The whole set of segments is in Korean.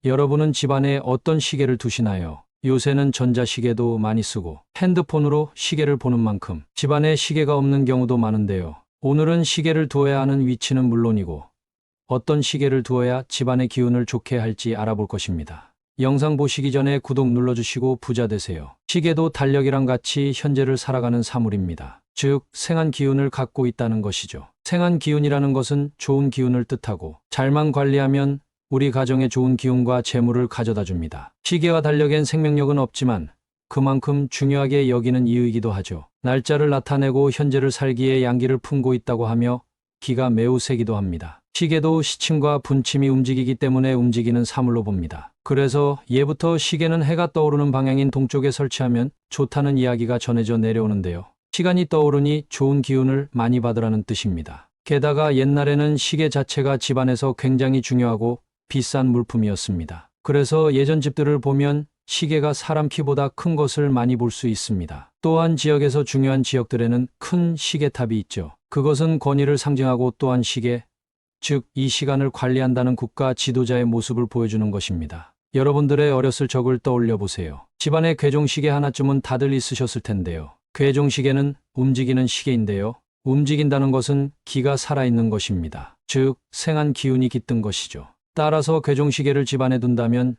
여러분은 집안에 어떤 시계를 두시나요? 요새는 전자시계도 많이 쓰고 핸드폰으로 시계를 보는 만큼 집안에 시계가 없는 경우도 많은데요. 오늘은 시계를 두어야 하는 위치는 물론이고 어떤 시계를 두어야 집안의 기운을 좋게 할지 알아볼 것입니다. 영상 보시기 전에 구독 눌러주시고 부자 되세요. 시계도 달력이랑 같이 현재를 살아가는 사물입니다. 즉, 생한 기운을 갖고 있다는 것이죠. 생한 기운이라는 것은 좋은 기운을 뜻하고 잘만 관리하면 우리 가정에 좋은 기운과 재물을 가져다 줍니다. 시계와 달력엔 생명력은 없지만 그만큼 중요하게 여기는 이유이기도 하죠. 날짜를 나타내고 현재를 살기에 양기를 품고 있다고 하며 기가 매우 세기도 합니다. 시계도 시침과 분침이 움직이기 때문에 움직이는 사물로 봅니다. 그래서 예부터 시계는 해가 떠오르는 방향인 동쪽에 설치하면 좋다는 이야기가 전해져 내려오는데요. 시간이 떠오르니 좋은 기운을 많이 받으라는 뜻입니다. 게다가 옛날에는 시계 자체가 집안에서 굉장히 중요하고 비싼 물품이었습니다. 그래서 예전 집들을 보면 시계가 사람 키보다 큰 것을 많이 볼 수 있습니다. 또한 지역에서 중요한 지역들에는 큰 시계탑이 있죠. 그것은 권위를 상징하고 또한 시계, 즉 이 시간을 관리한다는 국가 지도자의 모습을 보여주는 것입니다. 여러분들의 어렸을 적을 떠올려 보세요. 집안에 괴종시계 하나쯤은 다들 있으셨을 텐데요. 괴종시계는 움직이는 시계인데요. 움직인다는 것은 기가 살아있는 것입니다. 즉 생한 기운이 깃든 것이죠. 따라서 괴종시계를 집안에 둔다면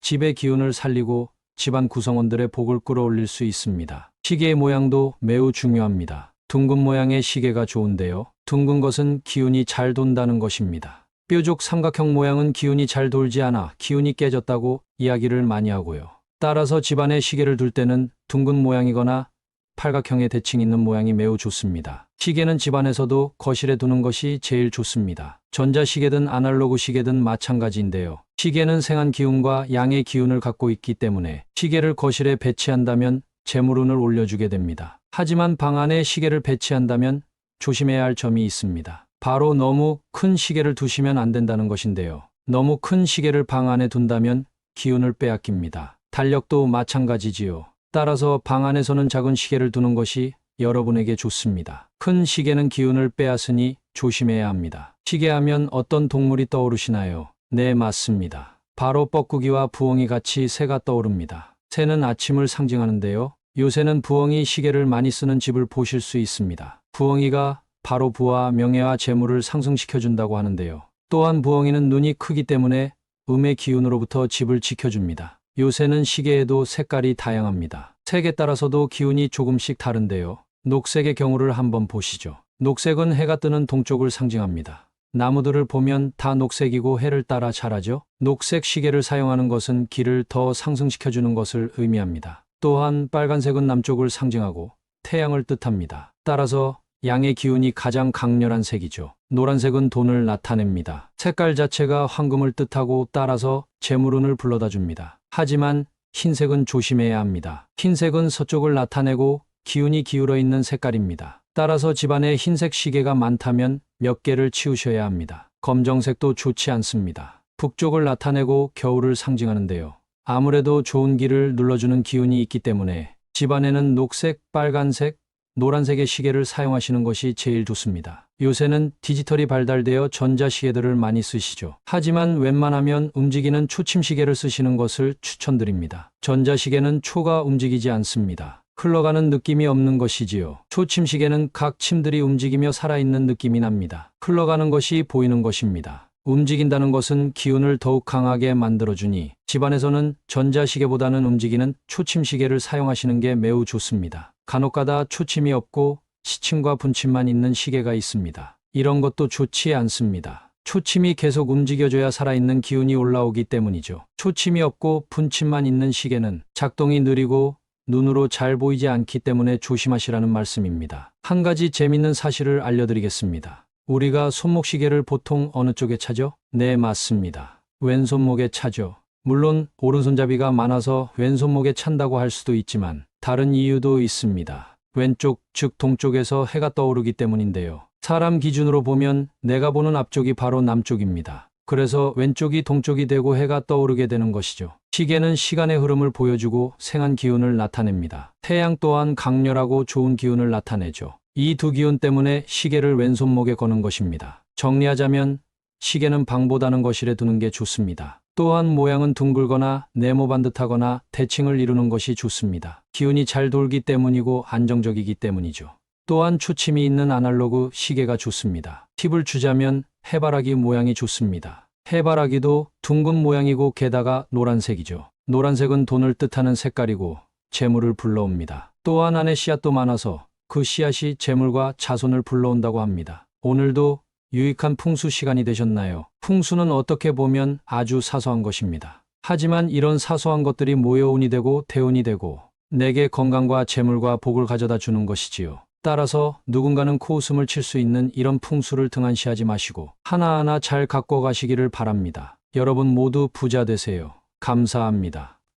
집의 기운을 살리고 집안 구성원들의 복을 끌어올릴 수 있습니다. 시계의 모양도 매우 중요합니다. 둥근 모양의 시계가 좋은데요. 둥근 것은 기운이 잘 돈다는 것입니다. 뾰족 삼각형 모양은 기운이 잘 돌지 않아 기운이 깨졌다고 이야기를 많이 하고요. 따라서 집안에 시계를 둘 때는 둥근 모양이거나 팔각형의 대칭 있는 모양이 매우 좋습니다. 시계는 집안에서도 거실에 두는 것이 제일 좋습니다. 전자시계든 아날로그 시계든 마찬가지인데요. 시계는 생한 기운과 양의 기운을 갖고 있기 때문에 시계를 거실에 배치한다면 재물운을 올려주게 됩니다. 하지만 방 안에 시계를 배치한다면 조심해야 할 점이 있습니다. 바로 너무 큰 시계를 두시면 안 된다는 것인데요. 너무 큰 시계를 방 안에 둔다면 기운을 빼앗깁니다. 달력도 마찬가지지요. 따라서 방 안에서는 작은 시계를 두는 것이 여러분에게 좋습니다. 큰 시계는 기운을 빼앗으니 조심해야 합니다. 시계하면 어떤 동물이 떠오르시나요? 네, 맞습니다. 바로 뻐꾸기와 부엉이 같이 새가 떠오릅니다. 새는 아침을 상징하는데요. 요새는 부엉이 시계를 많이 쓰는 집을 보실 수 있습니다. 부엉이가 바로 부와 명예와 재물을 상승시켜준다고 하는데요. 또한 부엉이는 눈이 크기 때문에 음의 기운으로부터 집을 지켜줍니다. 요새는 시계에도 색깔이 다양합니다. 색에 따라서도 기운이 조금씩 다른데요. 녹색의 경우를 한번 보시죠. 녹색은 해가 뜨는 동쪽을 상징합니다. 나무들을 보면 다 녹색이고 해를 따라 자라죠. 녹색 시계를 사용하는 것은 기를 더 상승시켜주는 것을 의미합니다. 또한 빨간색은 남쪽을 상징하고 태양을 뜻합니다. 따라서 양의 기운이 가장 강렬한 색이죠. 노란색은 돈을 나타냅니다. 색깔 자체가 황금을 뜻하고 따라서 재물운을 불러다 줍니다. 하지만 흰색은 조심해야 합니다. 흰색은 서쪽을 나타내고 기운이 기울어 있는 색깔입니다. 따라서 집안에 흰색 시계가 많다면 몇 개를 치우셔야 합니다. 검정색도 좋지 않습니다. 북쪽을 나타내고 겨울을 상징하는데요. 아무래도 좋은 기를 눌러주는 기운이 있기 때문에 집안에는 녹색, 빨간색, 노란색의 시계를 사용하시는 것이 제일 좋습니다. 요새는 디지털이 발달되어 전자시계들을 많이 쓰시죠. 하지만 웬만하면 움직이는 초침시계를 쓰시는 것을 추천드립니다. 전자시계는 초가 움직이지 않습니다. 흘러가는 느낌이 없는 것이지요. 초침시계는 각 침들이 움직이며 살아있는 느낌이 납니다. 흘러가는 것이 보이는 것입니다. 움직인다는 것은 기운을 더욱 강하게 만들어주니 집안에서는 전자시계보다는 움직이는 초침시계를 사용하시는 게 매우 좋습니다. 간혹가다 초침이 없고 시침과 분침만 있는 시계가 있습니다. 이런 것도 좋지 않습니다. 초침이 계속 움직여줘야 살아있는 기운이 올라오기 때문이죠. 초침이 없고 분침만 있는 시계는 작동이 느리고 눈으로 잘 보이지 않기 때문에 조심하시라는 말씀입니다. 한 가지 재밌는 사실을 알려드리겠습니다. 우리가 손목시계를 보통 어느 쪽에 차죠? 네, 맞습니다. 왼손목에 차죠. 물론 오른손잡이가 많아서 왼손목에 찬다고 할 수도 있지만 다른 이유도 있습니다. 왼쪽, 즉 동쪽에서 해가 떠오르기 때문인데요. 사람 기준으로 보면 내가 보는 앞쪽이 바로 남쪽입니다. 그래서 왼쪽이 동쪽이 되고 해가 떠오르게 되는 것이죠. 시계는 시간의 흐름을 보여주고 생한 기운을 나타냅니다. 태양 또한 강렬하고 좋은 기운을 나타내죠. 이 두 기운 때문에 시계를 왼손목에 거는 것입니다. 정리하자면 시계는 방보다는 거실에 두는 게 좋습니다. 또한 모양은 둥글거나 네모반듯하거나 대칭을 이루는 것이 좋습니다. 기운이 잘 돌기 때문이고 안정적이기 때문이죠. 또한 초침이 있는 아날로그 시계가 좋습니다. 팁을 주자면 해바라기 모양이 좋습니다. 해바라기도 둥근 모양이고 게다가 노란색이죠. 노란색은 돈을 뜻하는 색깔이고 재물을 불러옵니다. 또한 안에 씨앗도 많아서 그 씨앗이 재물과 자손을 불러온다고 합니다. 오늘도 유익한 풍수 시간이 되셨나요? 풍수는 어떻게 보면 아주 사소한 것입니다. 하지만 이런 사소한 것들이 모여 운이 되고 대운이 되고 내게 건강과 재물과 복을 가져다 주는 것이지요. 따라서 누군가는 코웃음을 칠 수 있는 이런 풍수를 등한시하지 마시고 하나하나 잘 갖고 가시기를 바랍니다. 여러분 모두 부자 되세요. 감사합니다.